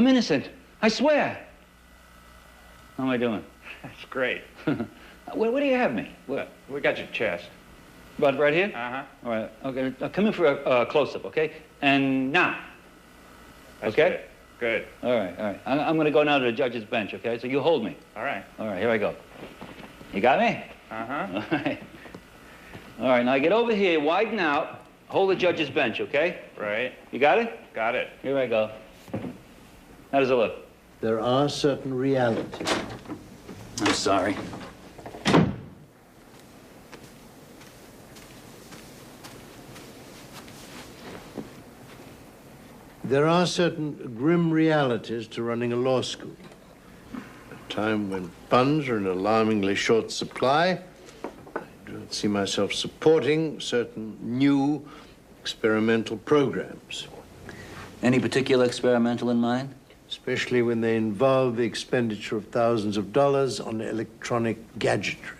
I'm innocent. I swear. How am I doing? That's great. Where do you have me? Where? We got your chest. About right here? Uh-huh. All right. Okay. Now come in for a close-up, okay? And now. That's okay? Good. All right, all right. I'm going to go now to the judge's bench, okay? So you hold me. All right. All right, here I go. You got me? Uh-huh. All right. All right, now get over here, widen out, hold the judge's bench, okay? Right. You got it? Got it. Here I go. How does it look? There are certain realities. I'm sorry. There are certain grim realities to running a law school. A time when funds are in alarmingly short supply. I do not see myself supporting certain new experimental programs. Any particular experimental in mind? Especially when they involve the expenditure of thousands of dollars on electronic gadgetry.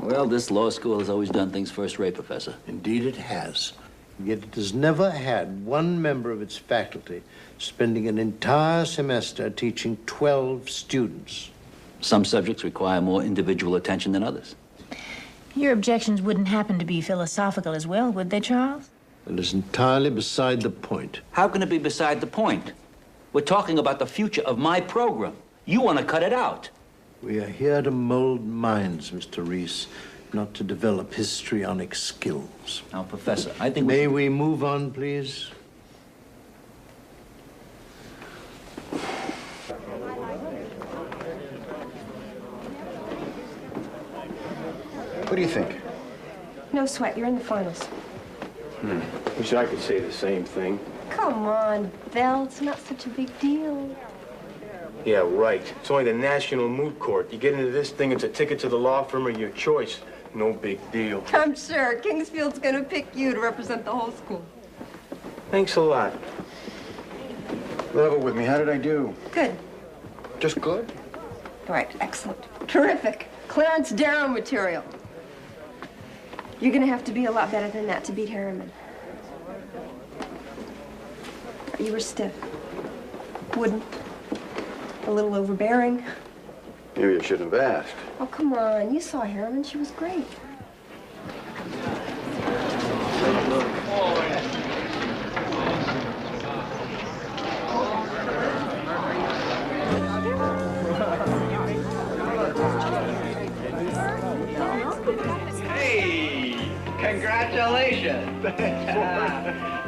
Well, this law school has always done things first-rate, Professor. Indeed it has. Yet it has never had one member of its faculty spending an entire semester teaching 12 students. Some subjects require more individual attention than others. Your objections wouldn't happen to be philosophical as well, would they, Charles? It is entirely beside the point. How can it be beside the point? We're talking about the future of my program. You want to cut it out. We are here to mold minds, Mr. Reese, not to develop histrionic skills. Now, Professor, I think May we move on, please? What do you think? No sweat, you're in the finals. Wish I could say the same thing. Come on, Belle, it's not such a big deal. Yeah, right. It's only the National Moot Court. You get into this thing, it's a ticket to the law firm of your choice. No big deal. I'm sure Kingsfield's gonna pick you to represent the whole school. Thanks a lot. Level with me. How did I do? Good. Just good? All right, excellent. Terrific. Clarence Darrow material. You're gonna have to be a lot better than that to beat Harriman. You were stiff. Wooden. A little overbearing. Maybe I shouldn't have asked. Oh, come on. You saw Harriman. She was great. Hey, congratulations.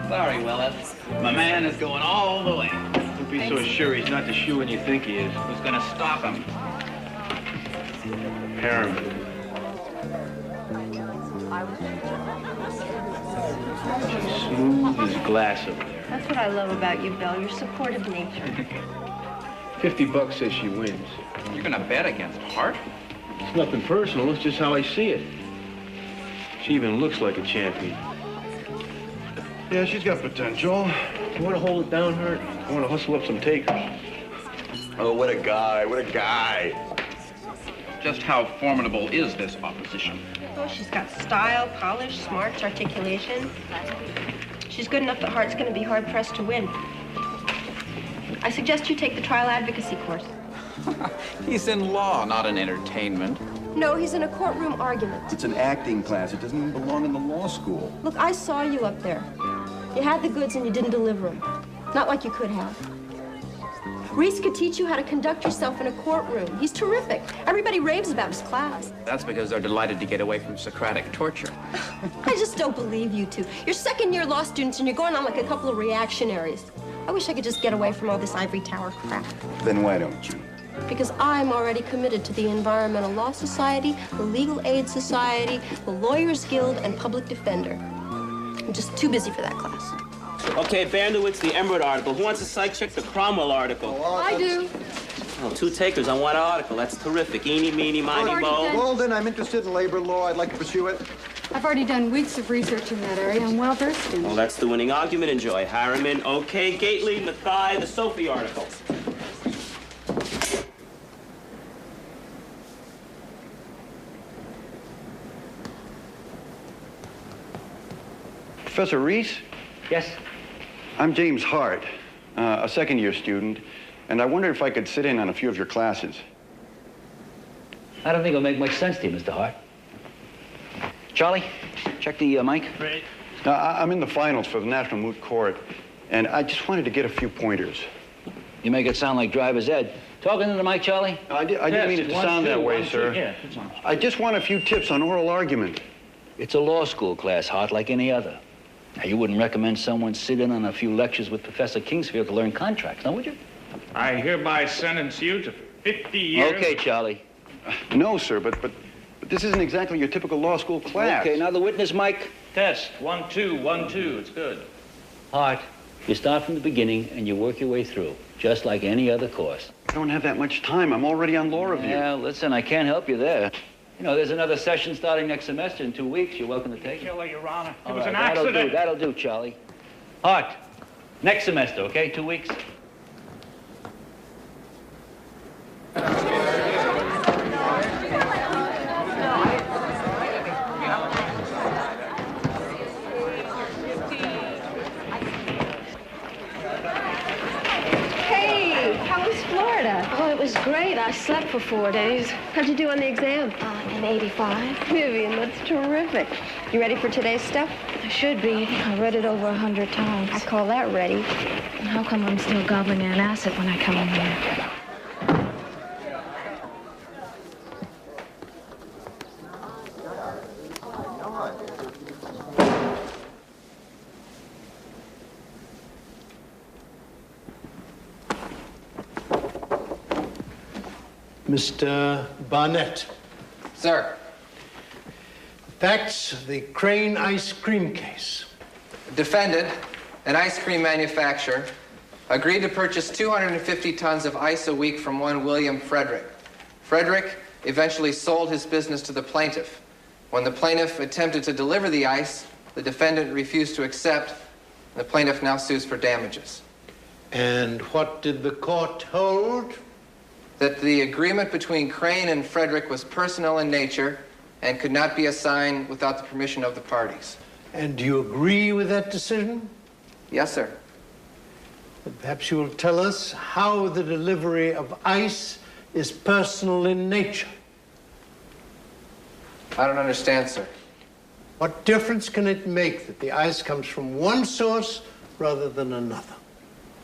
Sorry, Willis. My man is going all the way. Don't be so sure he's not the shoo-in you think he is. Who's going to stop him? Harriman. She's smooth as glass over there. That's what I love about you, Belle. Your supportive nature. $50 says she wins. You're going to bet against Hart? It's nothing personal, it's just how I see it. She even looks like a champion. Yeah, she's got potential. You want to hold it down, Hurt? I want to hustle up some takers. Oh, what a guy. What a guy. Just how formidable is this opposition? Oh, she's got style, polish, smarts, articulation. She's good enough that Hart's going to be hard-pressed to win. I suggest you take the trial advocacy course. He's in law, not in entertainment. No, he's in a courtroom argument. It's an acting class. It doesn't even belong in the law school. Look, I saw you up there. You had the goods and you didn't deliver them. Not like you could have. Reese could teach you how to conduct yourself in a courtroom. He's terrific. Everybody raves about his class. That's because they're delighted to get away from Socratic torture. I just don't believe you two. You're second-year law students and you're going on like a couple of reactionaries. I wish I could just get away from all this ivory tower crap. Then why don't you? Because I'm already committed to the Environmental Law Society, the Legal Aid Society, the Lawyers Guild, and Public Defender. I'm just too busy for that class. Okay, Bandowitz, the Emerald article. Who wants a psych check? The Cromwell article. I do. Oh, 2 takers on 1 article. That's terrific. Eeny, meeny, miny, mo. Walden, I'm interested in labor law. I'd like to pursue it. I've already done weeks of research in that area. I'm well versed in it. Well, that's the winning argument. Enjoy. Harriman, okay. Gately, Mackay, the Sophie article. Professor Reese? Yes? I'm James Hart. a second-year student, and I wondered if I could sit in on a few of your classes. I don't think it'll make much sense to you, Mr. Hart. Charlie, check the mic. Right. I'm in the finals for the National Moot Court, and I just wanted to get a few pointers. You make it sound like driver's ed. Talking to the mic, Charlie? I didn't mean it to sound that way, sir. Yeah. I just want a few tips on oral argument. It's a law school class, Hart, like any other. Now, you wouldn't recommend someone sit in on a few lectures with Professor Kingsfield to learn contracts, now would you? I hereby sentence you to 50 years. Okay, Charlie. No, sir, but this isn't exactly your typical law school class. Okay, now the witness mic. Test. 1, 2, 1, 2. It's good. Hart, you start from the beginning and you work your way through, just like any other course. I don't have that much time. I'm already on law review. Yeah, listen, I can't help you there. You know, there's another session starting next semester in 2 weeks. You're welcome to take it. Killer, Your Honor. It All was right, an accident. That'll do, Charlie. Hart, next semester, okay? 2 weeks. Hey, how was Florida? Oh, it was great. I slept for 4 days. How'd you do on the exam? An 85. Vivian, that's terrific. You ready for today's stuff? I should be. I read it over 100 times. I call that ready. And how come I'm still gobbling an acid when I come in here? Mr. Barnett. Sir. Facts of the Crane ice cream case. Defendant, an ice cream manufacturer, agreed to purchase 250 tons of ice a week from one William Frederick. Frederick eventually sold his business to the plaintiff. When the plaintiff attempted to deliver the ice, the defendant refused to accept. The plaintiff now sues for damages. And what did the court hold? That the agreement between Crane and Frederick was personal in nature and could not be assigned without the permission of the parties. And do you agree with that decision? Yes, sir. Perhaps you will tell us how the delivery of ice is personal in nature. I don't understand, sir. What difference can it make that the ice comes from one source rather than another?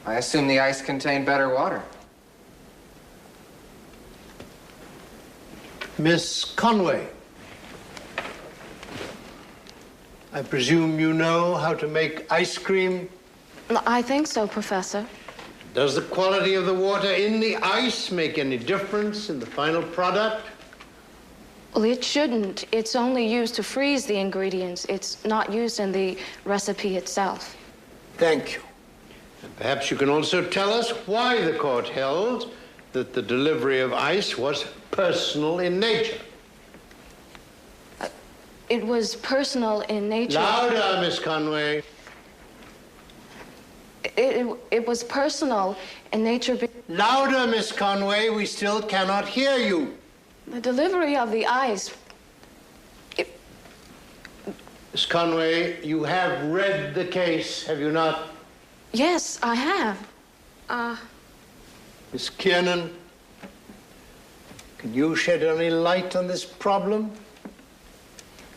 I assume the ice contained better water. Miss Conway, I presume you know how to make ice cream? I think so, Professor. Does the quality of the water in the ice make any difference in the final product? Well, it shouldn't. It's only used to freeze the ingredients. It's not used in the recipe itself. Thank you. And perhaps you can also tell us why the court held that the delivery of ice was personal in nature. It was personal in nature. Louder, Miss Conway. It was personal in nature. Louder, Miss Conway. We still cannot hear you. The delivery of the ice. Miss Conway, you have read the case, have you not? Yes, I have. Miss Kiernan, can you shed any light on this problem?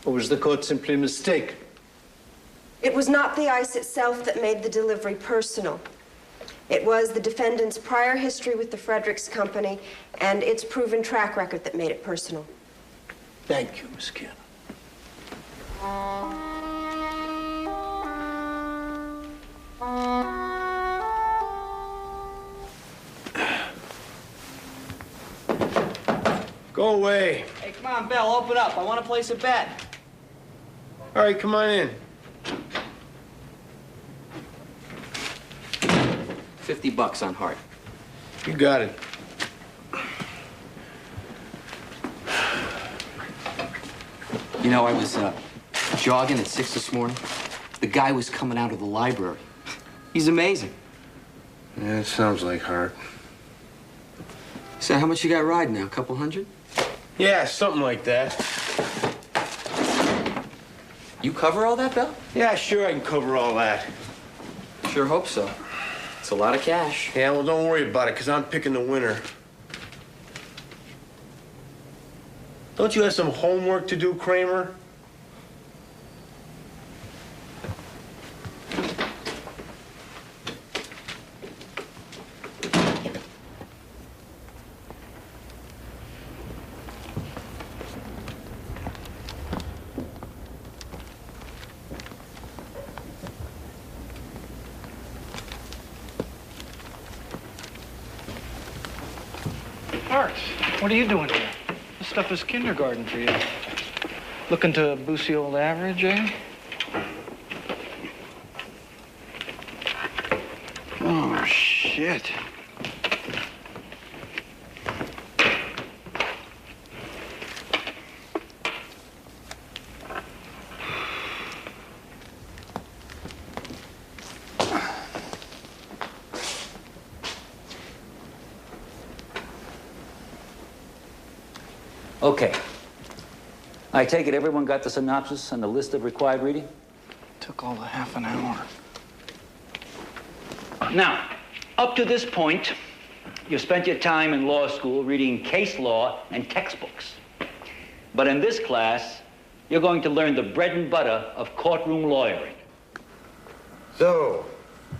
Or was the court simply mistaken? It was not the ice itself that made the delivery personal. It was the defendant's prior history with the Fredericks Company and its proven track record that made it personal. Thank you, Miss Kiernan. Go away. Hey, come on, Bell, open up. I want to place a bet. All right, come on in. $50 on Hart. You got it. You know, I was jogging at 6 this morning. The guy was coming out of the library. He's amazing. Yeah, it sounds like Hart. So how much you got riding now? A couple hundred? Yeah, something like that. You cover all that, Bell? Yeah, sure, I can cover all that. Sure hope so. It's a lot of cash. Yeah, well, don't worry about it, because I'm picking the winner. Don't you have some homework to do, Kramer? Art, what are you doing here? This stuff is kindergarten for you. Looking to boost the old average, eh? Oh, shit. Okay. I take it everyone got the synopsis and the list of required reading? Took all of half an hour. Now, up to this point, you spent your time in law school reading case law and textbooks. But in this class, you're going to learn the bread and butter of courtroom lawyering. So,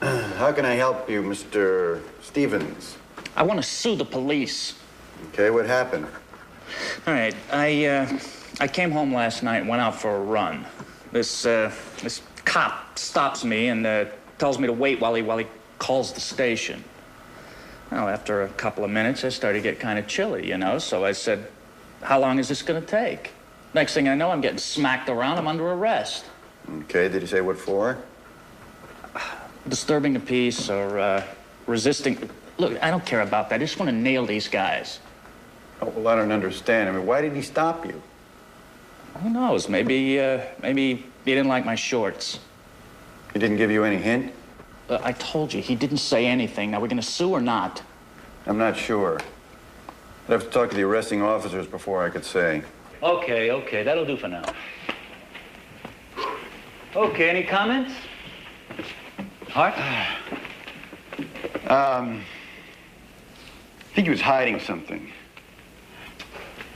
how can I help you, Mr. Stevens? I want to sue the police. Okay, what happened? All right, I came home last night and went out for a run. This cop stops me and tells me to wait while he calls the station. Well, after a couple of minutes, I started to get kind of chilly, you know, so I said, how long is this going to take? Next thing I know, I'm getting smacked around. I'm under arrest. Okay, did he say what for? Disturbing the peace or resisting. Look, I don't care about that. I just want to nail these guys. Oh, well, I don't understand. I mean, why did he stop you? Who knows? Maybe he didn't like my shorts. He didn't give you any hint? I told you, he didn't say anything. Now, we're going to sue or not? I'm not sure. I'd have to talk to the arresting officers before I could say. Okay, that'll do for now. Okay, any comments? Hart? I think he was hiding something.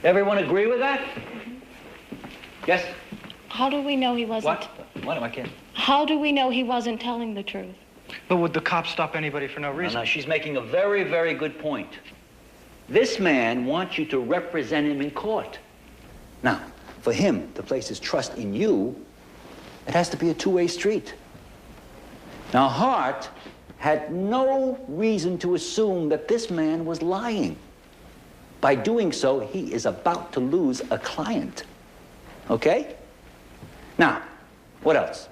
Everyone agree with that? Yes? How do we know he wasn't? What am I kidding? How do we know he wasn't telling the truth? But would the cops stop anybody for no reason? No, she's making a very, very good point. This man wants you to represent him in court. Now, for him to place his trust in you, it has to be a two-way street. Now, Hart had no reason to assume that this man was lying. By doing so, he is about to lose a client. Okay? Now, what else?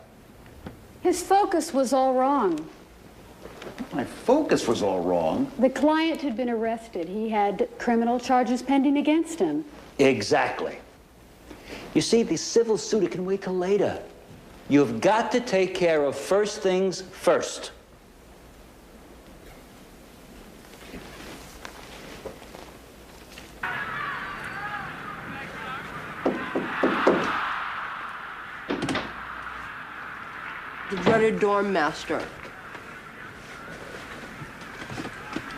His focus was all wrong. My focus was all wrong. The client had been arrested. He had criminal charges pending against him. Exactly. You see, the civil suit can wait till later. You've got to take care of first things first. The dreaded dorm master.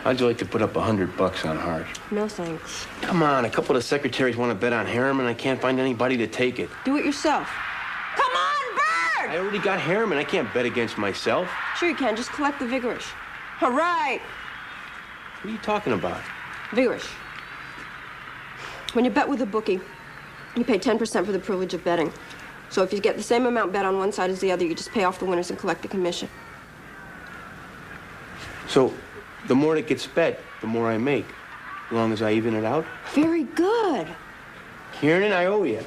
How'd you like to put up $100 on Hart? No thanks. Come on, a couple of the secretaries want to bet on Harriman. I can't find anybody to take it. Do it yourself. Come on, Bird! I already got Harriman. I can't bet against myself. Sure you can. Just collect the Vigorish. All right. What are you talking about? Vigorish. When you bet with a bookie, you pay 10% for the privilege of betting. So if you get the same amount bet on one side as the other, you just pay off the winners and collect the commission. So, the more that gets bet, the more I make, as long as I even it out. Very good. Kieran, I owe you.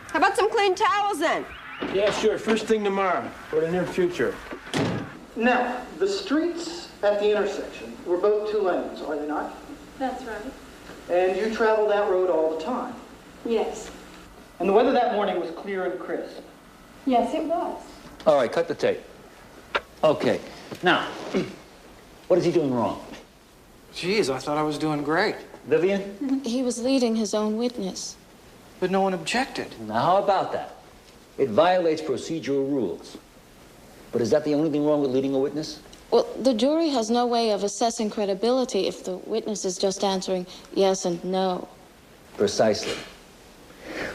How about some clean towels then? Yeah, sure. First thing tomorrow, or the near future. Now, the streets at the intersection were both 2 lanes, are they not? That's right. And you travel that road all the time. Yes. And the weather that morning was clear and crisp. Yes, it was. All right, cut the tape. Okay, now, what is he doing wrong? Geez, I thought I was doing great. Vivian? He was leading his own witness. But no one objected. Now, how about that? It violates procedural rules. But is that the only thing wrong with leading a witness? Well, the jury has no way of assessing credibility if the witness is just answering yes and no. Precisely.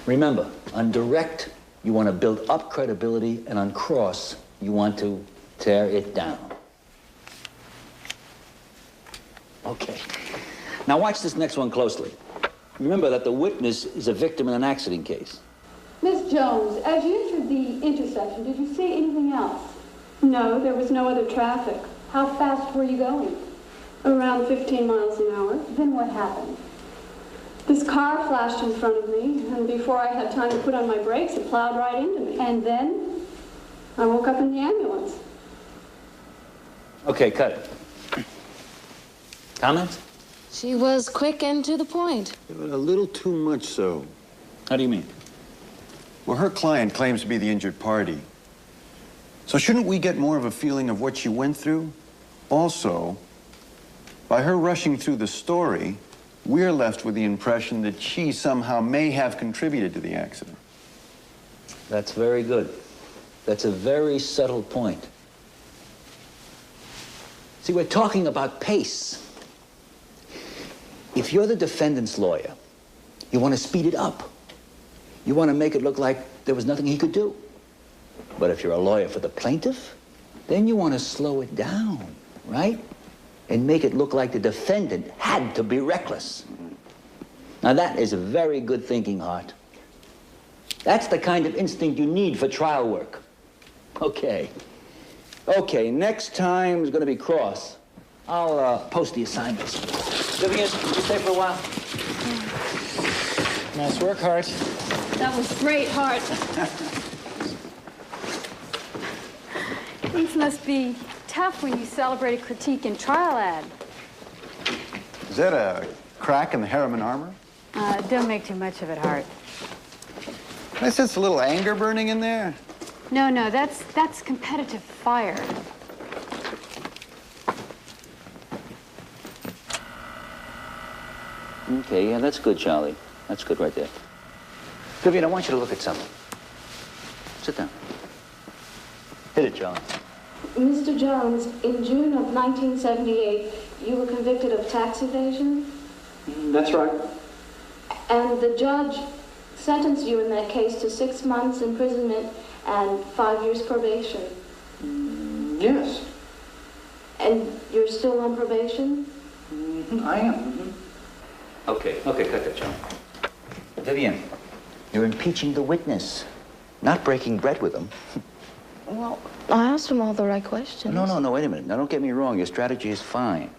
Remember, on direct, you want to build up credibility, and on cross, you want to tear it down. Okay. Now watch this next one closely. Remember that the witness is a victim in an accident case. Miss Jones, as you entered the intersection, did you see anything else? No, there was no other traffic. How fast were you going? Around 15 miles an hour. Then what happened? This car flashed in front of me, and before I had time to put on my brakes, it plowed right into me. And then I woke up in the ambulance. Okay, cut it. Comments? She was quick and to the point. A little too much so. How do you mean? Well, her client claims to be the injured party. So shouldn't we get more of a feeling of what she went through? Also, by her rushing through the story, we're left with the impression that she somehow may have contributed to the accident. That's very good. That's a very subtle point. See, we're talking about pace. If you're the defendant's lawyer, you want to speed it up. You want to make it look like there was nothing he could do. But if you're a lawyer for the plaintiff, then you want to slow it down, right? And make it look like the defendant had to be reckless. Now that is a very good thinking, Hart. That's the kind of instinct you need for trial work. Okay. Okay, next time is going to be cross. I'll post the assignments. Vivian, you stay for a while? Nice work, Hart. That was great, Hart. Things must be tough when you celebrate a critique in trial ad. Is that a crack in the Harriman armor? Don't make too much of it, Hart. I sense a little anger burning in there. No, that's competitive fire. Okay, yeah, that's good, Charlie. That's good right there. Vivian, I want you to look at something. Sit down. Hit it, Charlie. Mr. Jones, in June of 1978, you were convicted of tax evasion? That's right. And the judge sentenced you in that case to 6 months imprisonment and 5 years probation. Yes. And you're still on probation? I am. Okay, cut that, Charlie. Vivian, you're impeaching the witness, not breaking bread with him. Well, I asked him all the right questions. No, wait a minute. Now, don't get me wrong. Your strategy is fine,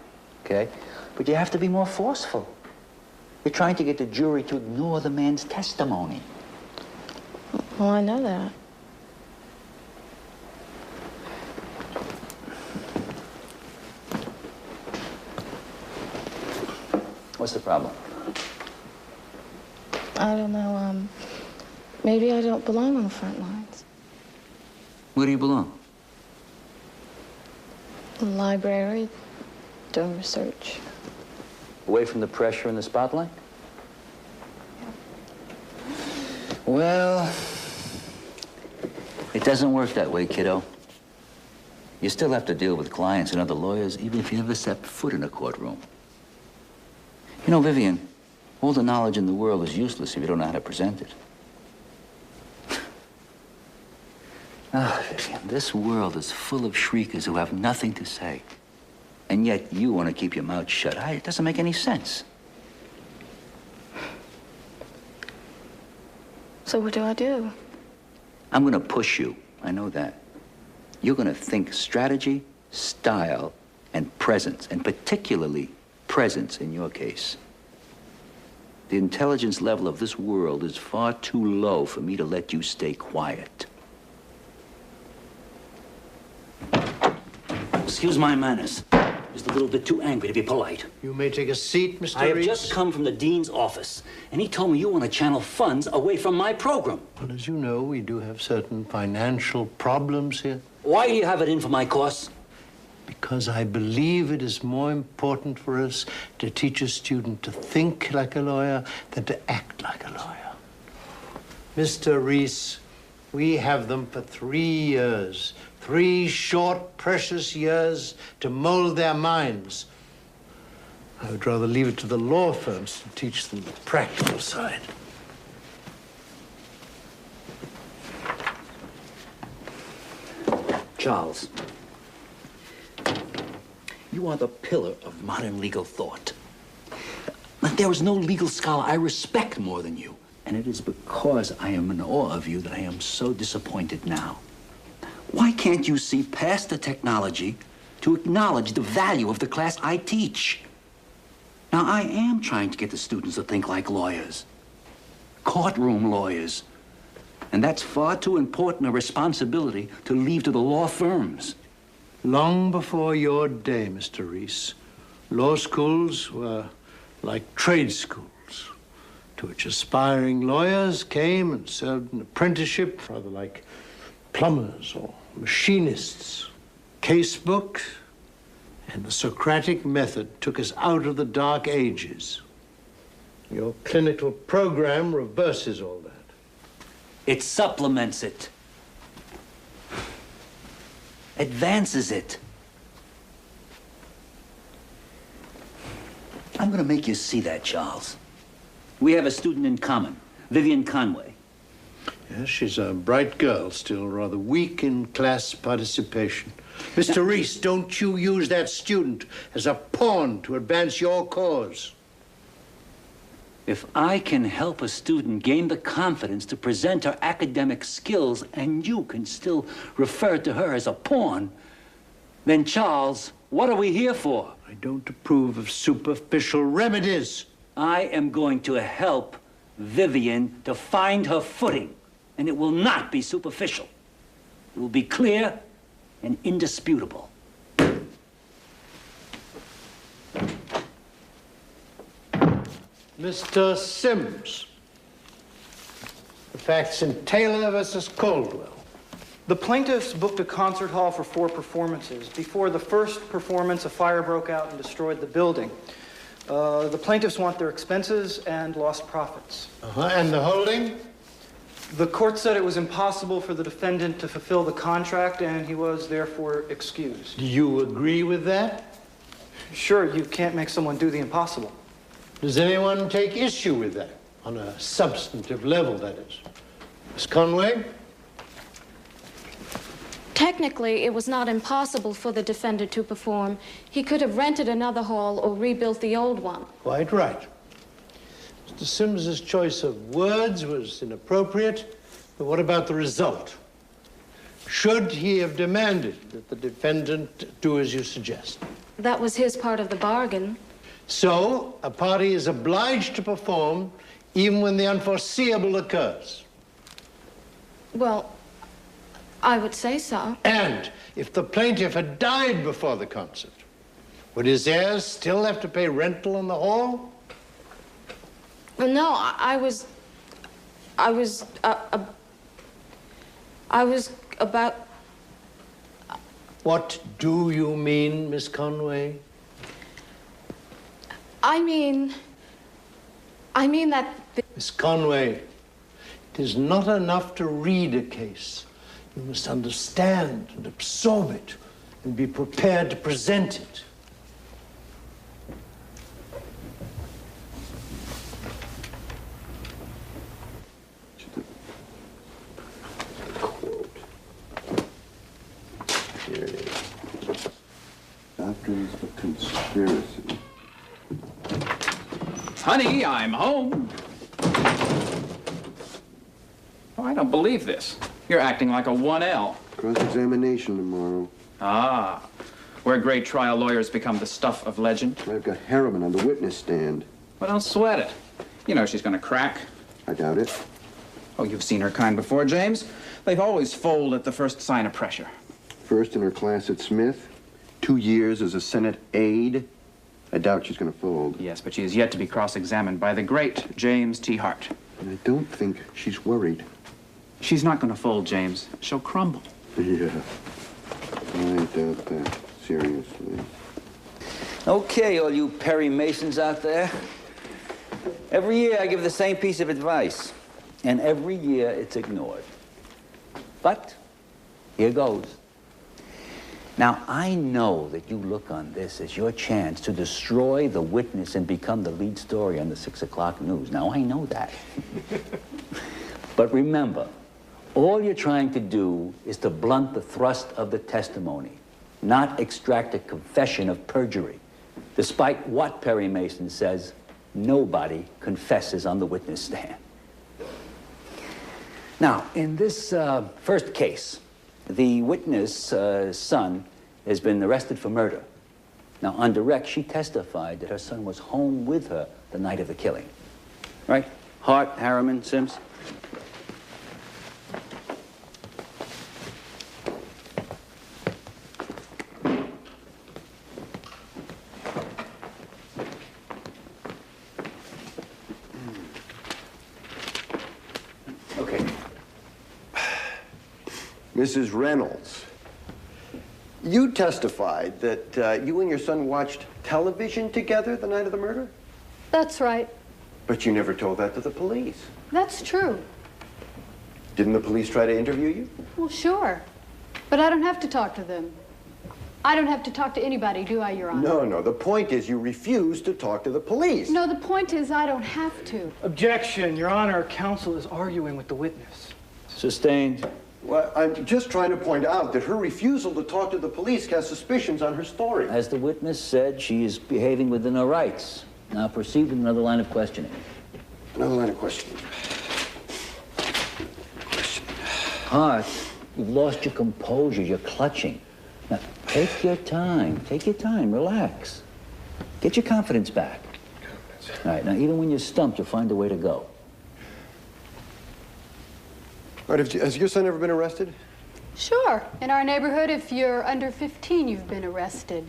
okay? But you have to be more forceful. You're trying to get the jury to ignore the man's testimony. Well, I know that. What's the problem? I don't know, maybe I don't belong on the front lines. Where do you belong? Library, doing research. Away from the pressure and the spotlight? Well, it doesn't work that way, kiddo. You still have to deal with clients and other lawyers, even if you never set foot in a courtroom. You know, Vivian, all the knowledge in the world is useless if you don't know how to present it. Vivian, this world is full of shriekers who have nothing to say. And yet you want to keep your mouth shut. It doesn't make any sense. So what do I do? I'm going to push you. I know that. You're going to think strategy, style, and presence, and particularly presence in your case. The intelligence level of this world is far too low for me to let you stay quiet. Excuse my manners. Just a little bit too angry to be polite. You may take a seat, Mr. I have Reese. just come from the dean's office, and he told me you want to channel funds away from my program. Well, as you know, we do have certain financial problems here. Why do you have it in for my course? Because I believe it is more important for us to teach a student to think like a lawyer than to act like a lawyer. Mr. Reese, we have them for 3 years. 3 short, precious years to mold their minds. I would rather leave it to the law firms to teach them the practical side. Charles, you are the pillar of modern legal thought. There is no legal scholar I respect more than you. And it is because I am in awe of you that I am so disappointed now. Why can't you see past the technology to acknowledge the value of the class I teach? Now, I am trying to get the students to think like lawyers, courtroom lawyers. And that's far too important a responsibility to leave to the law firms. Long before your day, Mr. Reese, law schools were like trade schools, to which aspiring lawyers came and served an apprenticeship, rather like plumbers or machinists. Case books and the Socratic method took us out of the dark ages. Your clinical program reverses all that. It supplements it, advances it. I'm going to make you see that, Charles. We have a student in common, Vivian Conway. Yes, she's a bright girl, still rather weak in class participation. Mr. Reese, don't you use that student as a pawn to advance your cause. If I can help a student gain the confidence to present her academic skills and you can still refer to her as a pawn, then, Charles, what are we here for? I don't approve of superficial remedies. I am going to help Vivian to find her footing, and it will not be superficial. It will be clear and indisputable. Mr. Sims, the facts in Taylor versus Caldwell. The plaintiffs booked a concert hall for 4 performances. Before the first performance, a fire broke out and destroyed the building. The plaintiffs want their expenses and lost profits. And the holding? The court said it was impossible for the defendant to fulfill the contract, and he was therefore excused. Do you agree with that? Sure, you can't make someone do the impossible. Does anyone take issue with that? On a substantive level, that is. Miss Conway? Technically, it was not impossible for the defendant to perform. He could have rented another hall or rebuilt the old one. Quite right. Mr. Sims's choice of words was inappropriate, but what about the result? Should he have demanded that the defendant do as you suggest? That was his part of the bargain. So, a party is obliged to perform even when the unforeseeable occurs. Well, I would say so. And if the plaintiff had died before the concert, would his heirs still have to pay rental on the hall? Well, no, I was about... What do you mean, Miss Conway? I mean that... Miss Conway, it is not enough to read a case. You must understand and absorb it and be prepared to present it. Here it is. Doctrines of conspiracy. Honey, I'm home. Oh, I don't believe this. You're acting like a 1L. Cross-examination tomorrow. Ah, where great trial lawyers become the stuff of legend. I've got Harriman on the witness stand. Well, don't sweat it. You know she's gonna crack. I doubt it. Oh, you've seen her kind before, James. They've always fold at the first sign of pressure. First in her class at Smith, 2 years as a Senate aide. I doubt she's gonna fold. Yes, but she is yet to be cross-examined by the great James T. Hart. And I don't think she's worried. She's not gonna fold, James. She'll crumble. Yeah. I doubt that, seriously. Okay, all you Perry Masons out there. Every year I give the same piece of advice, and every year it's ignored. But here goes. Now, I know that you look on this as your chance to destroy the witness and become the lead story on the 6 o'clock news. Now, I know that. But remember, all you're trying to do is to blunt the thrust of the testimony, not extract a confession of perjury. Despite what Perry Mason says, nobody confesses on the witness stand. Now, in this first case, the witness' son has been arrested for murder. Now, on direct, she testified that her son was home with her the night of the killing. Right? Hart, Harriman, Sims? Mrs. Reynolds, you testified that you and your son watched television together the night of the murder? That's right. But you never told that to the police. That's true. Didn't the police try to interview you? Well, sure. But I don't have to talk to them. I don't have to talk to anybody, do I, Your Honor? No. The point is you refused to talk to the police. No, the point is I don't have to. Objection, Your Honor. Counsel is arguing with the witness. Sustained. Well, I'm just trying to point out that her refusal to talk to the police casts suspicions on her story. As the witness said, she is behaving within her rights. Now proceed with another line of questioning. Another line of questioning. Hart, you've lost your composure. You're clutching. Now, take your time. Take your time. Relax. Get your confidence back. All right, now, even when you're stumped, you'll find a way to go. All right, has your son ever been arrested? Sure. In our neighborhood, if you're under 15, you've been arrested.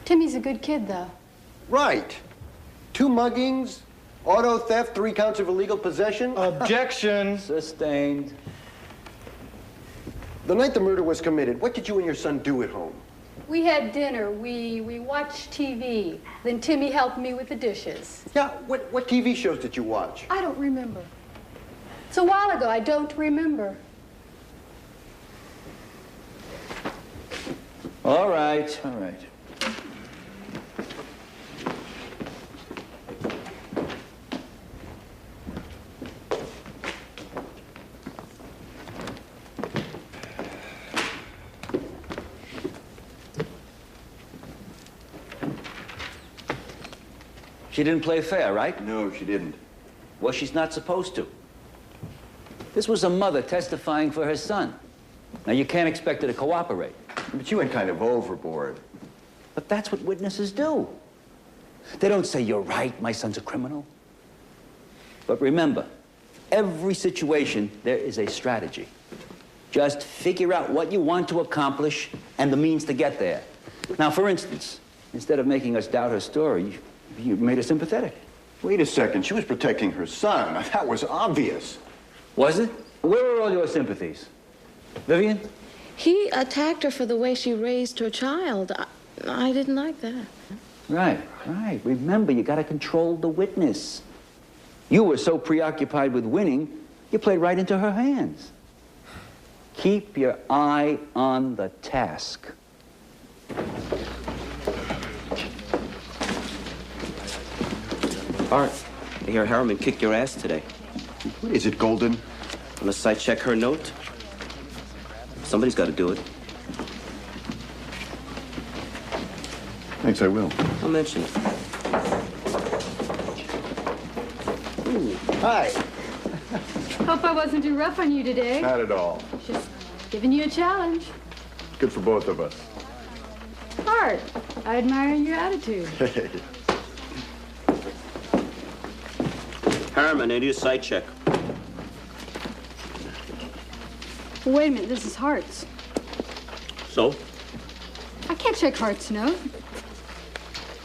Timmy's a good kid, though. Right. 2 muggings, auto theft, 3 counts of illegal possession. Objection. Sustained. The night the murder was committed, what did you and your son do at home? We had dinner. We watched TV. Then Timmy helped me with the dishes. Yeah, what TV shows did you watch? I don't remember. It's a while ago. I don't remember. All right. She didn't play fair, right? No, she didn't. Well, she's not supposed to. This was a mother testifying for her son. Now, you can't expect her to cooperate. But you went kind of overboard. But that's what witnesses do. They don't say, you're right, my son's a criminal. But remember, every situation, there is a strategy. Just figure out what you want to accomplish and the means to get there. Now, for instance, instead of making us doubt her story, you made her sympathetic. Wait a second, she was protecting her son. That was obvious. Was it? Where were all your sympathies? Vivian? He attacked her for the way she raised her child. I didn't like that. Right. Remember, you got to control the witness. You were so preoccupied with winning, you played right into her hands. Keep your eye on the task. Art, I hear Harriman kicked your ass today. What is it, Golden? Unless I check her note, somebody's got to do it. Thanks, I will. I'll mention it. Ooh, hi. Hope I wasn't too rough on you today. Not at all. Just giving you a challenge. Good for both of us. Hard. I admire your attitude. Harriman, I need a site check. Wait a minute, this is Hart's. So? I can't check Hart's note.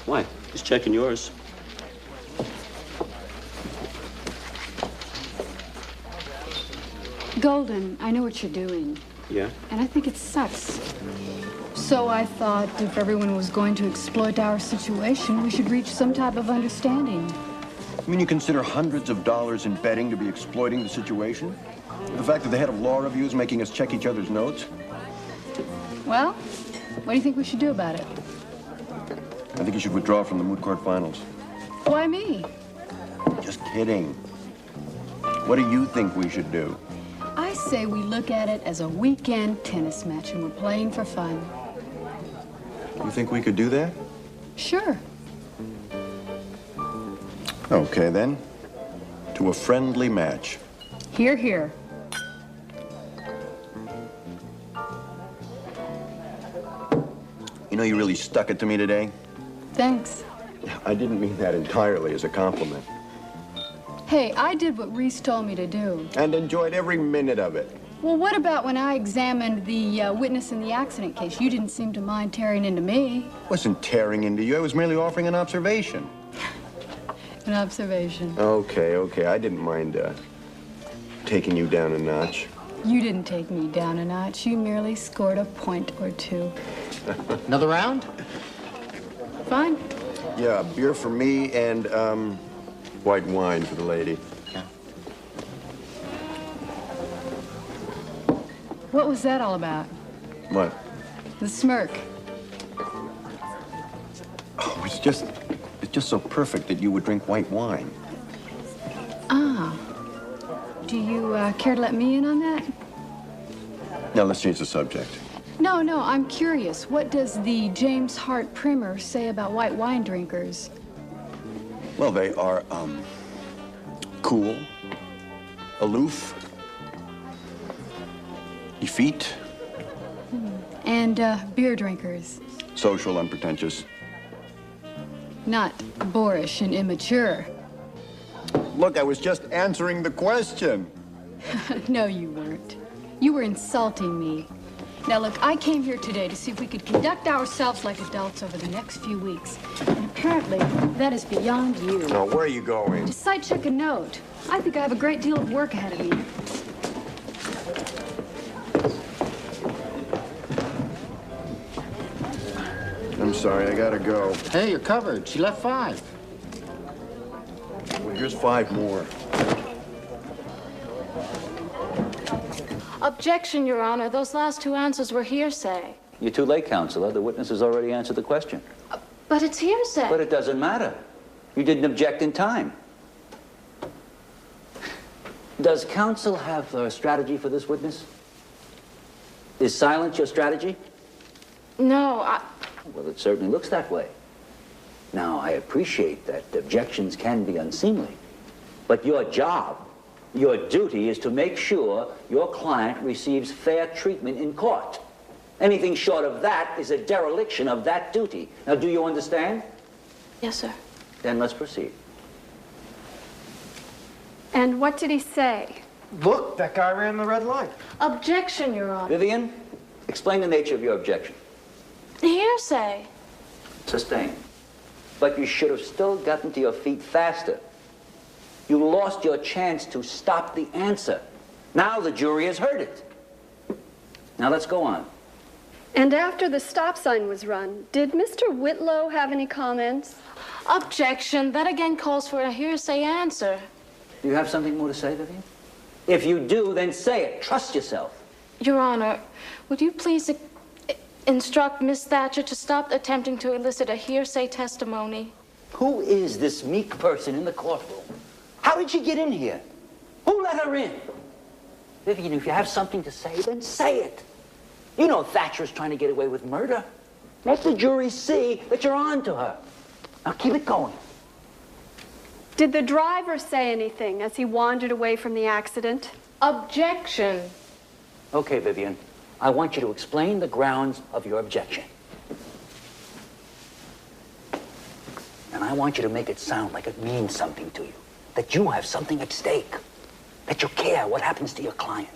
Why? Just checking yours. Golden, I know what you're doing. Yeah? And I think it sucks. So I thought if everyone was going to exploit our situation, we should reach some type of understanding. You mean you consider hundreds of dollars in betting to be exploiting the situation? The fact that the head of law review is making us check each other's notes? Well, What do you think we should do about it? I think you should withdraw from the moot court finals. Why me? Just kidding. What do you think we should do? I say we look at it as a weekend tennis match and we're playing for fun. You think we could do that? Sure. Okay, then. To a friendly match. Here, here. You know, you really stuck it to me today. Thanks. I didn't mean that entirely as a compliment. Hey, I did what Reese told me to do. And enjoyed every minute of it. Well, what about when I examined the witness in the accident case? You didn't seem to mind tearing into me. Wasn't tearing into you. I was merely offering an observation. An observation. Okay. I didn't mind taking you down a notch. You didn't take me down a notch. You merely scored a point or two. Another round? Fine. Yeah, beer for me and white wine for the lady. What was that all about? What? The smirk. Oh, it's just so perfect that you would drink white wine. Ah. Do you care to let me in on that? Now, let's change the subject. No, I'm curious. What does the James Hart Primer say about white wine drinkers? Well, they are, cool, aloof, effete, And beer drinkers. social, unpretentious. Not boorish and immature. Look, I was just answering the question. No, you weren't. You were insulting me. Now, look, I came here today to see if we could conduct ourselves like adults over the next few weeks. And apparently, that is beyond you. Now, where are you going? To side check a note. I think I have a great deal of work ahead of me. I'm sorry, I gotta go. Hey, you're covered. She left 5. Well, here's 5 more. Objection, Your Honor. Those last two answers were hearsay. You're too late, Counselor. The witness has already answered the question. But it's hearsay. But it doesn't matter. You didn't object in time. Does counsel have a strategy for this witness? Is silence your strategy? No, Well, it certainly looks that way. Now, I appreciate that objections can be unseemly, but your job, your duty is to make sure your client receives fair treatment in court. Anything short of that is a dereliction of that duty. Now, do you understand? Yes, sir. Then let's proceed. And what did he say? Look, that guy ran the red light. Objection, Your Honor. Vivian, explain the nature of your objection. Hearsay. Sustained. But you should have still gotten to your feet faster. You lost your chance to stop the answer. Now the jury has heard it. Now let's go on. And after the stop sign was run, did Mr. Whitlow have any comments? Objection. That again calls for a hearsay answer. Do you have something more to say, Vivian? If you do, then say it. Trust yourself. Your Honor, would you please instruct Miss Thatcher to stop attempting to elicit a hearsay testimony? Who is this meek person in the courtroom? How did she get in here? Who let her in? Vivian, if you have something to say, then say it. You know Thatcher's trying to get away with murder. Let the jury see that you're on to her. Now keep it going. Did the driver say anything as he wandered away from the accident? Objection. Okay, Vivian. I want you to explain the grounds of your objection. And I want you to make it sound like it means something to you. That you have something at stake. That you care what happens to your client.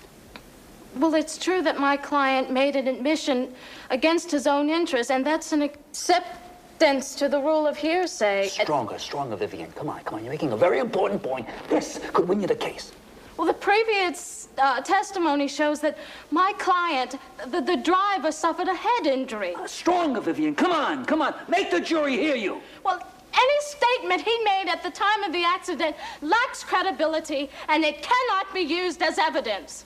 Well, it's true that my client made an admission against his own interest, and that's an acceptance to the rule of hearsay. Stronger, Vivian. Come on. You're making a very important point. This could win you the case. Well, the previous testimony shows that my client, the driver, suffered a head injury. Stronger, Vivian. Come on. Make the jury hear you. Well, any statement he made at the time of the accident lacks credibility, and it cannot be used as evidence.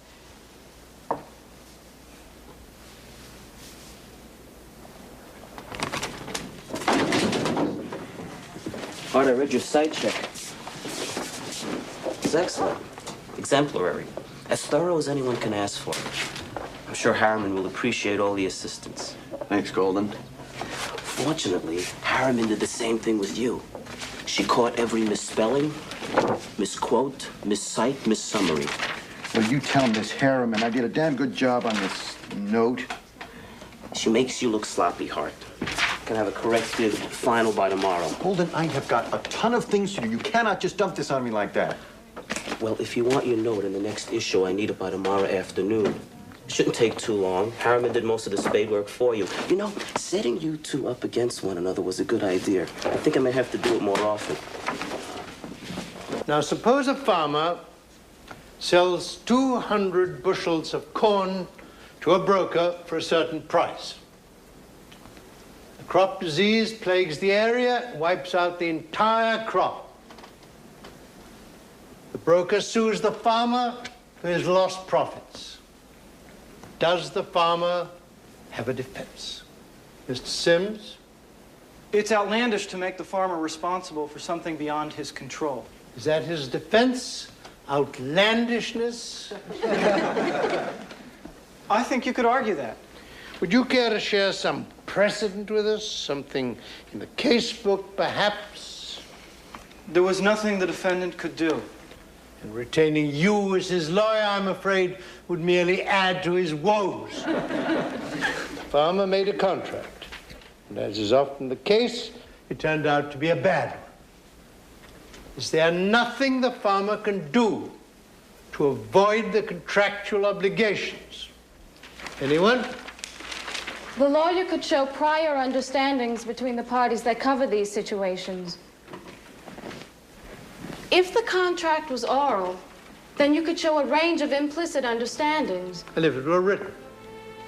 Art, I read your site check. It's excellent. Exemplary. As thorough as anyone can ask for. I'm sure Harriman will appreciate all the assistance. Thanks, Golden. Fortunately, Harriman did the same thing with you. She caught every misspelling, misquote, miscite, missummary. Well, you tell Miss Harriman I did a damn good job on this note. She makes you look sloppy, Hart. Can have a corrected final by tomorrow. Golden, I have got a ton of things to do. You cannot just dump this on me like that. Well, if you want your note in the next issue, I need it by tomorrow afternoon. Shouldn't take too long. Harriman did most of the spade work for you. You know, setting you two up against one another was a good idea. I think I may have to do it more often. Now, suppose a farmer sells 200 bushels of corn to a broker for a certain price. The crop disease plagues the area, wipes out the entire crop. The broker sues the farmer for his lost profits. Does the farmer have a defense? Mr. Sims? It's outlandish to make the farmer responsible for something beyond his control. Is that his defense? Outlandishness? I think you could argue that. Would you care to share some precedent with us? Something in the casebook, perhaps? There was nothing the defendant could do. And retaining you as his lawyer, I'm afraid, would merely add to his woes. The farmer made a contract, and as is often the case, it turned out to be a bad one. Is there nothing the farmer can do to avoid the contractual obligations? Anyone? The lawyer could show prior understandings between the parties that cover these situations. If the contract was oral, then you could show a range of implicit understandings. And if it were written?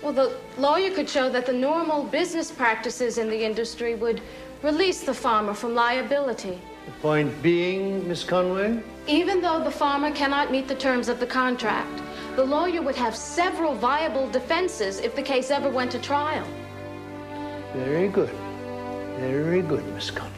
Well, the lawyer could show that the normal business practices in the industry would release the farmer from liability. The point being, Miss Conway? Even though the farmer cannot meet the terms of the contract, the lawyer would have several viable defenses if the case ever went to trial. Very good. Very good, Miss Conway.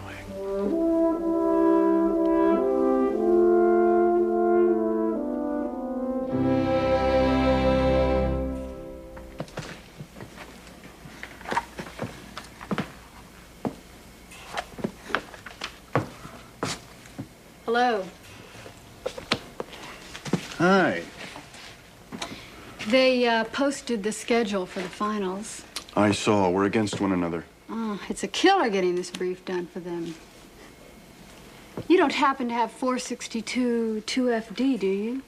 Hello. Hi. They posted the schedule for the finals. I saw. We're against one another. Oh, it's a killer getting this brief done for them. You don't happen to have 462 2FD, do you?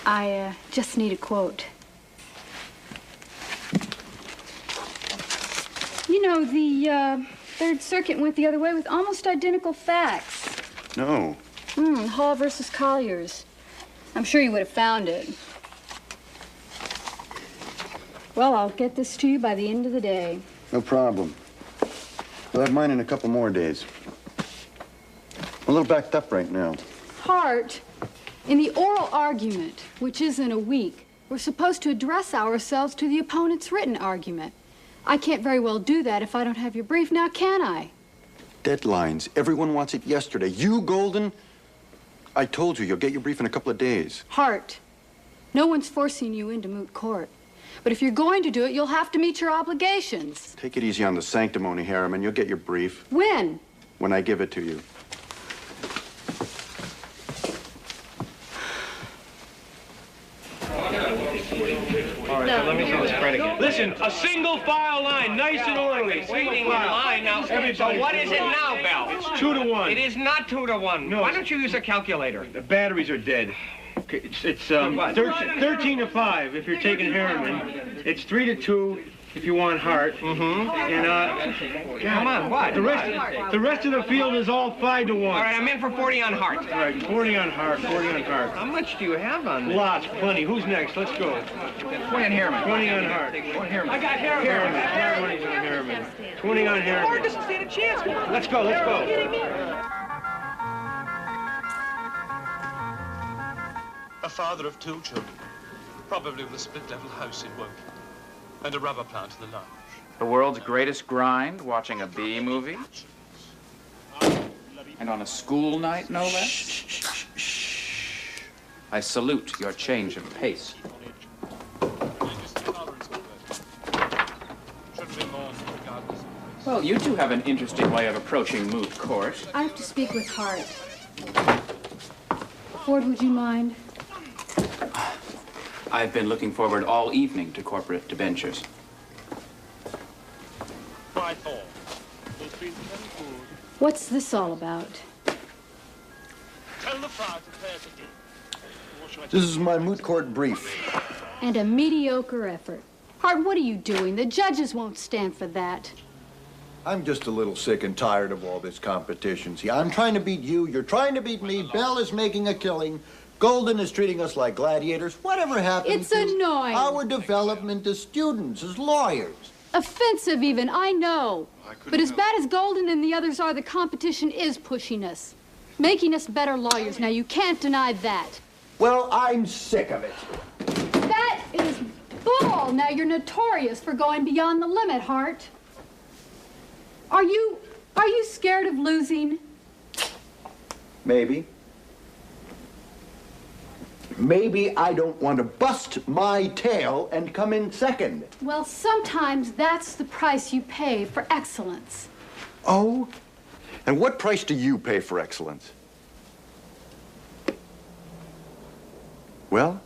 I just need a quote. You know, the Third Circuit went the other way with almost identical facts. No. Hall versus Colliers. I'm sure you would have found it. Well, I'll get this to you by the end of the day. No problem. We'll have mine in a couple more days. I'm a little backed up right now. Hart, in the oral argument, which is in a week, we're supposed to address ourselves to the opponent's written argument. I can't very well do that if I don't have your brief now, can I? Deadlines. Everyone wants it yesterday. You, Golden, I told you, you'll get your brief in a couple of days. Hart, no one's forcing you into moot court. But if you're going to do it, you'll have to meet your obligations. Take it easy on the sanctimony, Harriman. You'll get your brief. When? When I give it to you. All right, so let me see this spread again. Listen, a single file line, nice and orderly. Waiting in line now. So what is it now, Bell? It's 2-to-1. It is not 2-to-1. No. Why don't you use a calculator? The batteries are dead. Okay, it's 13 to 5 if you're taking Harriman. It's 3 to 2 if you want Hart. And come on, what? The rest of the field is all 5 to 1. All right, I'm in for 40 on Hart. All right, 40 on Hart, 40 on Hart. How much do you have on this? Lots, plenty. Who's next? Let's go. 20 on Harriman. 20 on Hart. I got Harriman. Harriman. 20 on Harriman. 20 on Harriman. Hart doesn't stand a chance. Let's go, let's go. A father of 2 children, probably with a split-level house in Woking, and a rubber plant in the lounge. The world's greatest grind, watching a B movie. And on a school night, no less. Shh. I salute your change of pace. Well, you two have an interesting way of approaching moot court. I have to speak with Hart. Ford, would you mind? I've been looking forward all evening to corporate debentures. What's this all about? This is my moot court brief. And a mediocre effort. Hart, what are you doing? The judges won't stand for that. I'm just a little sick and tired of all this competition. See, I'm trying to beat you, you're trying to beat me, Bell is making a killing, Golden is treating us like gladiators. Whatever happened It's annoying. our development as students, as lawyers? Offensive even, I know. But as bad as Golden and the others are, the competition is pushing us. Making us better lawyers. Now, you can't deny that. Well, I'm sick of it. That is bull. Now, you're notorious for going beyond the limit, Hart. Are you scared of losing? Maybe. Maybe I don't want to bust my tail and come in second. Well, sometimes that's the price you pay for excellence. Oh? And what price do you pay for excellence? Well?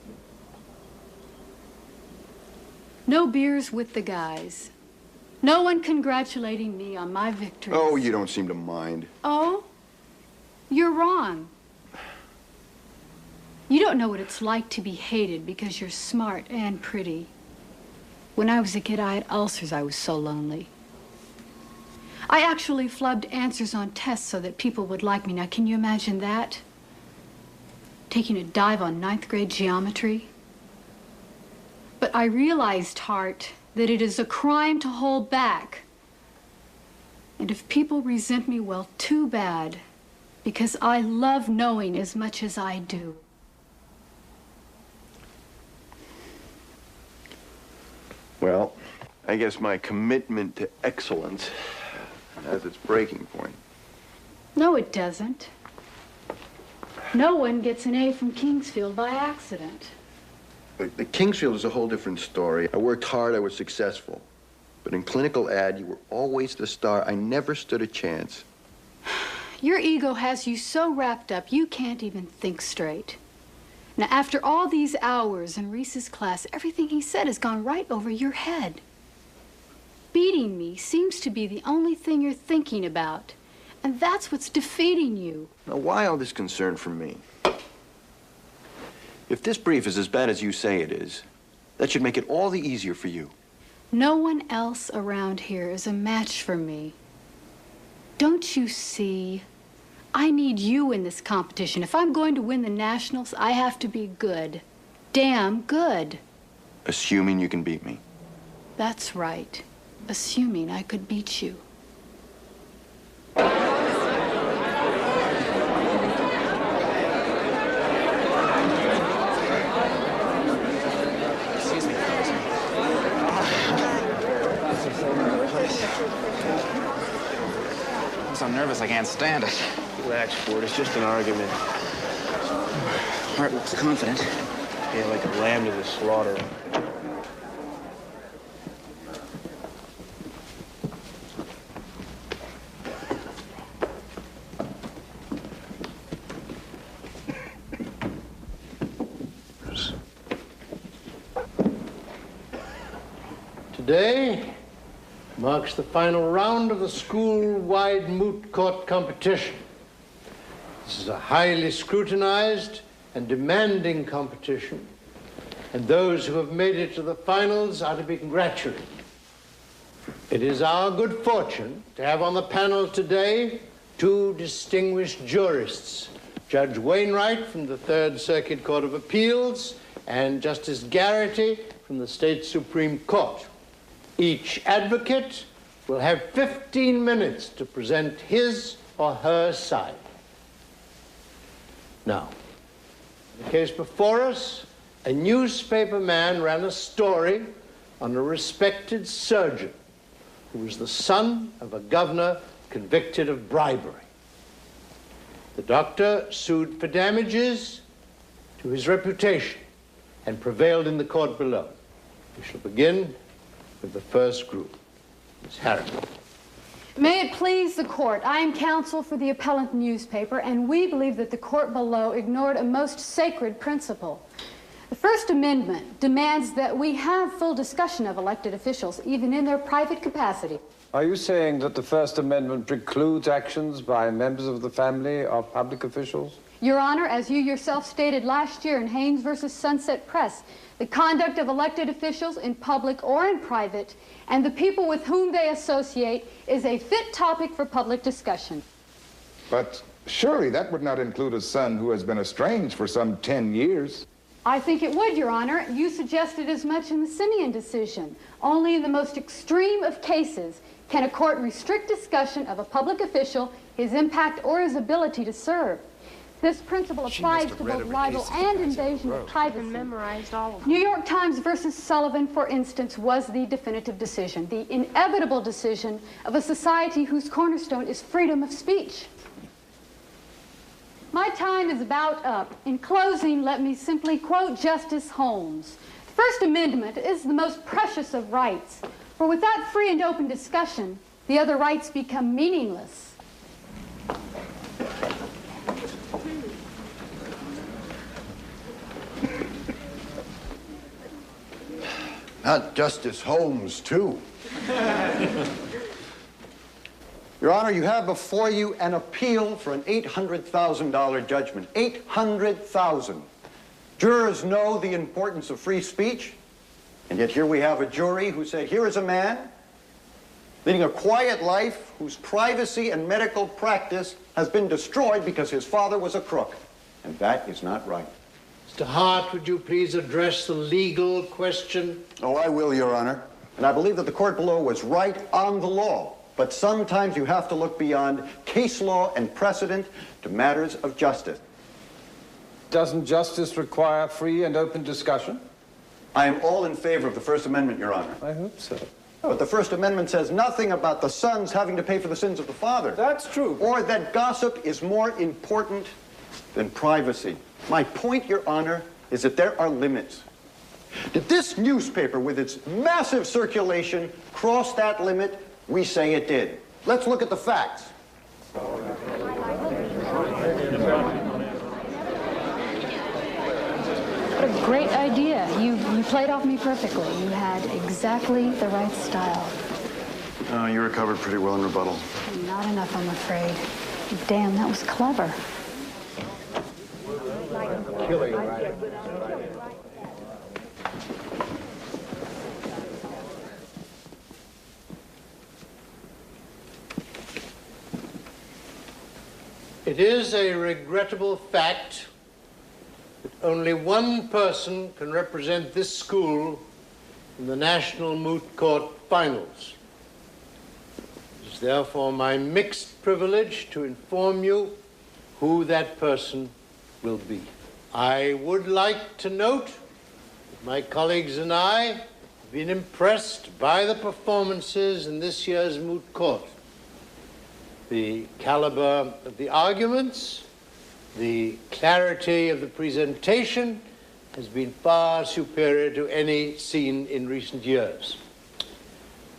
No beers with the guys. No one congratulating me on my victory. Oh, you don't seem to mind. Oh? You're wrong. You don't know what it's like to be hated because you're smart and pretty. When I was a kid, I had ulcers. I was so lonely. I actually flubbed answers on tests so that people would like me. Now, can you imagine that? Taking a dive on 9th grade geometry? But I realized, Hart, that it is a crime to hold back. And if people resent me, well, too bad, because I love knowing as much as I do. Well, I guess my commitment to excellence has its breaking point. No, it doesn't. No one gets an A from Kingsfield by accident. The Kingsfield is a whole different story. I worked hard, I was successful. But in clinical ad, you were always the star. I never stood a chance. Your ego has you so wrapped up, you can't even think straight. Now, after all these hours in Reese's class, everything he said has gone right over your head. Beating me seems to be the only thing you're thinking about. And that's what's defeating you. Now, why all this concern for me? If this brief is as bad as you say it is, that should make it all the easier for you. No one else around here is a match for me. Don't you see? I need you in this competition. If I'm going to win the Nationals, I have to be good. Damn good. Assuming you can beat me. That's right. Assuming I could beat you. I'm so nervous I can't stand it. Relax, Ford. It's just an argument. Hart looks confident. Yeah, like a lamb to the slaughter. Today marks the final round of the school-wide moot court competition. This is a highly scrutinized and demanding competition, and those who have made it to the finals are to be congratulated. It is our good fortune to have on the panel today two distinguished jurists, Judge Wainwright from the Third Circuit Court of Appeals and Justice Garrity from the State Supreme Court. Each advocate will have 15 minutes to present his or her side. Now, in the case before us, a newspaper man ran a story on a respected surgeon who was the son of a governor convicted of bribery. The doctor sued for damages to his reputation and prevailed in the court below. We shall begin with the first group. Ms. Harriman. May it please the court, I am counsel for the appellant newspaper, and we believe that the court below ignored a most sacred principle. The First Amendment demands that we have full discussion of elected officials, even in their private capacity. Are you saying that the First Amendment precludes actions by members of the family of public officials? Your Honor, as you yourself stated last year in Haynes versus Sunset Press, the conduct of elected officials in public or in private, and the people with whom they associate, is a fit topic for public discussion. But surely that would not include a son who has been estranged for some 10 years. I think it would, Your Honor. You suggested as much in the Simeon decision. Only in the most extreme of cases can a court restrict discussion of a public official, his impact, or his ability to serve. This principle applies to both libel and invasion of privacy. Memorized all of them. New York Times versus Sullivan, for instance, was the definitive decision, the inevitable decision of a society whose cornerstone is freedom of speech. My time is about up. In closing, let me simply quote Justice Holmes. The First Amendment is the most precious of rights, for without free and open discussion, the other rights become meaningless. Not Justice Holmes, too. Your Honor, you have before you an appeal for an $800,000 judgment. $800,000. Jurors know the importance of free speech, and yet here we have a jury who said, here is a man leading a quiet life whose privacy and medical practice has been destroyed because his father was a crook, and that is not right. Mr. Hart, would you please address the legal question? Oh, I will, Your Honor. And I believe that the court below was right on the law. But sometimes you have to look beyond case law and precedent to matters of justice. Doesn't justice require free and open discussion? I am all in favor of the First Amendment, Your Honor. I hope so. But the First Amendment says nothing about the sons having to pay for the sins of the father. That's true. Or that gossip is more important than privacy. My point, Your Honor, is that there are limits. Did this newspaper, with its massive circulation, cross that limit? We say it did. Let's look at the facts. What a great idea. You played off me perfectly. You had exactly the right style. You recovered pretty well in rebuttal. Not enough, I'm afraid. Damn, that was clever. It is a regrettable fact that only one person can represent this school in the National Moot Court Finals. It is therefore my mixed privilege to inform you who that person will be. I would like to note that my colleagues and I have been impressed by the performances in this year's Moot Court. The caliber of the arguments, the clarity of the presentation has been far superior to any seen in recent years.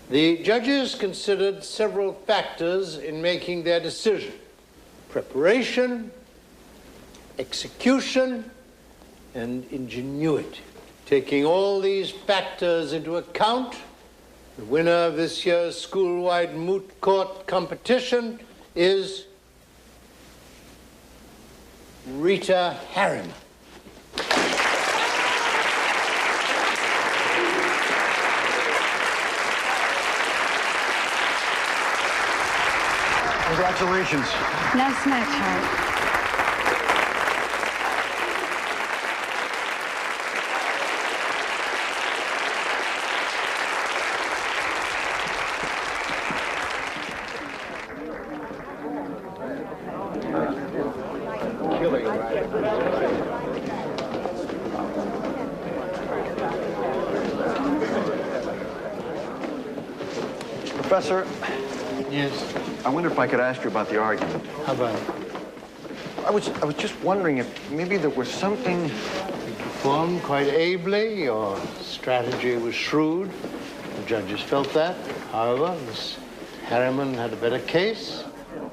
The judges considered several factors in making their decision: preparation, execution, and ingenuity. Taking all these factors into account, the winner of this year's school-wide moot court competition is Rita Harriman. Congratulations. Nice match, Hart. Professor. Yes? I wonder if I could ask you about the argument. How about it? I was just wondering if maybe there was something... You performed quite ably. Your strategy was shrewd. The judges felt that. However, Miss Harriman had a better case.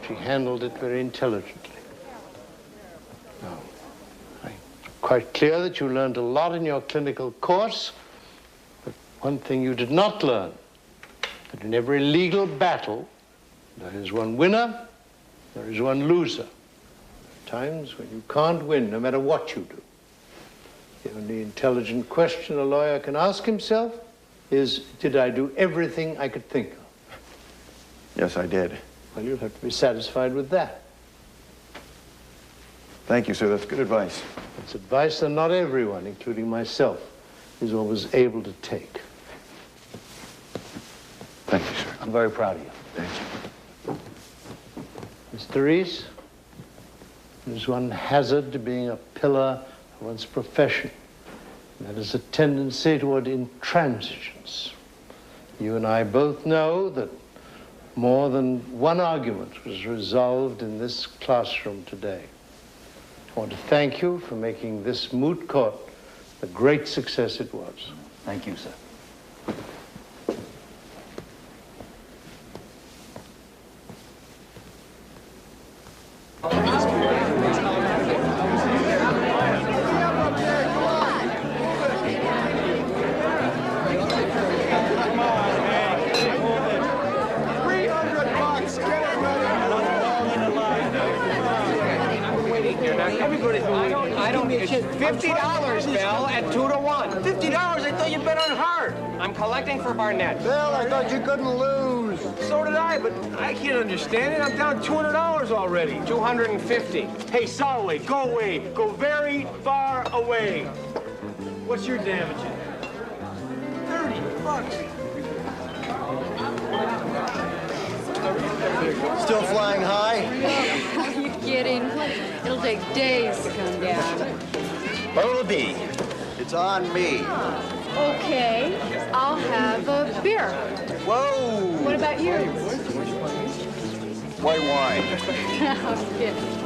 She handled it very intelligently. Now, it's quite clear that you learned a lot in your clinical course, but one thing you did not learn, that in every legal battle, there is one winner, there is one loser. Times when you can't win, no matter what you do. The only intelligent question a lawyer can ask himself is, did I do everything I could think of? Yes, I did. Well, you'll have to be satisfied with that. Thank you, sir. That's good advice. It's advice that not everyone, including myself, is always able to take. Thank you, sir. I'm very proud of you. Thank you. Mr. Reese, there's one hazard to being a pillar of one's profession. And that is a tendency toward intransigence. You and I both know that more than one argument was resolved in this classroom today. I want to thank you for making this moot court the great success it was. Thank you, sir. $50, Bill, at 2 to 1. $50? I thought you bet on hard. I'm collecting for Barnett. Bill, I thought you couldn't lose. So did I, but I can't understand it. I'm down $200 already. 250. Hey, Solway, go away. Go very far away. What's your damage? $30. Still flying high? Are you kidding? It'll take days to come down. Bumblebee, it's on me. Okay, I'll have a beer. Whoa! What about you? White wine. I'm kidding.